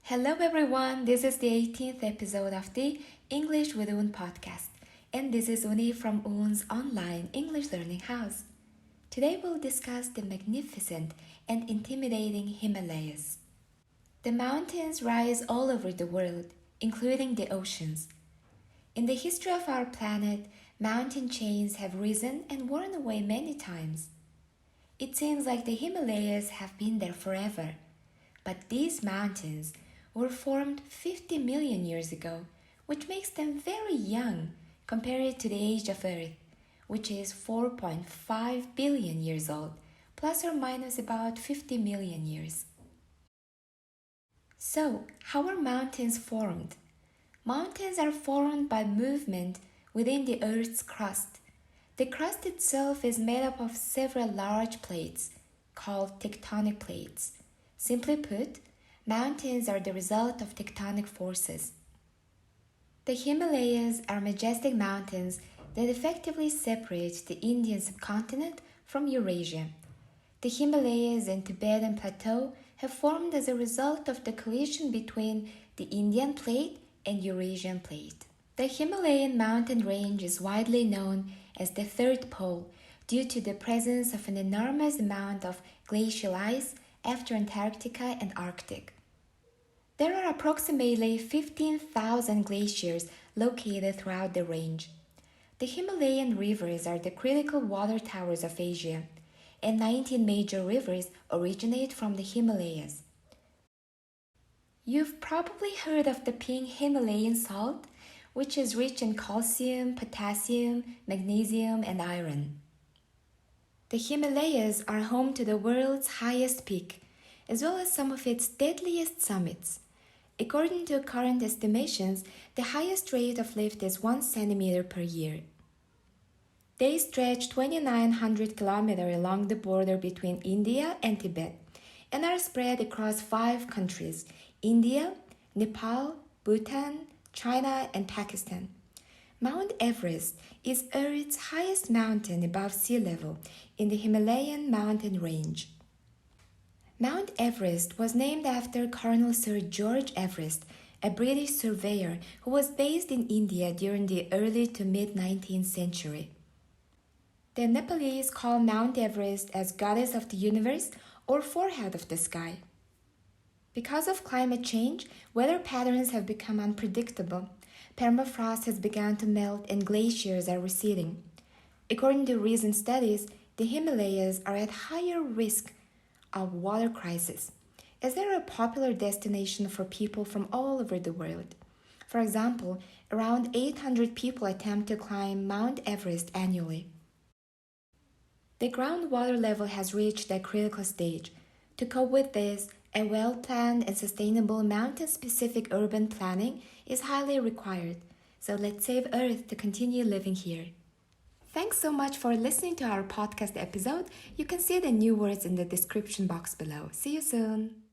Hello everyone, this is the 18th episode of the English with Un podcast, and this is Uni from Un's online English learning house. Today we'll discuss the magnificent and intimidating Himalayas. The mountains rise all over the world, including the oceans. In the history of our planet, mountain chains have risen and worn away many times. It seems like the Himalayas have been there forever, but these mountains were formed 50 million years ago, which makes them very young compared to the age of Earth, which is 4.5 billion years old, plus or minus about 50 million years. So, how are mountains formed? Mountains are formed by movement within the Earth's crust. The crust itself is made up of several large plates, called tectonic plates. Simply put, mountains are the result of tectonic forces. The Himalayas are majestic mountains that effectively separate the Indian subcontinent from Eurasia. The Himalayas and Tibetan plateau have formed as a result of the collision between the Indian plate and Eurasian plate. The Himalayan mountain range is widely known as the third pole due to the presence of an enormous amount of glacial ice after Antarctica and Arctic. There are approximately 15,000 glaciers located throughout the range. The Himalayan rivers are the critical water towers of Asia, and 19 major rivers originate from the Himalayas. You've probably heard of the pink Himalayan salt, which is rich in calcium, potassium, magnesium, and iron. The Himalayas are home to the world's highest peak, as well as some of its deadliest summits. According to current estimations, the highest rate of lift is 1 centimeter per year. They stretch 2,900 kilometers along the border between India and Tibet and are spread across 5 countries: India, Nepal, Bhutan, China, and Pakistan. Mount Everest is Earth's highest mountain above sea level in the Himalayan mountain range. Mount Everest was named after Colonel Sir George Everest, a British surveyor who was based in India during the early to mid-19th century. The Nepalese call Mount Everest as Goddess of the Universe or Forehead of the Sky. Because of climate change, weather patterns have become unpredictable. Permafrost has begun to melt and glaciers are receding. According to recent studies, the Himalayas are at higher risk of water crisis, as they are a popular destination for people from all over the world. For example, around 800 people attempt to climb Mount Everest annually. The groundwater level has reached a critical stage. To cope with this, a well-planned and sustainable mountain-specific urban planning is highly required. So let's save Earth to continue living here. Thanks so much for listening to our podcast episode. You can see the new words in the description box below. See you soon!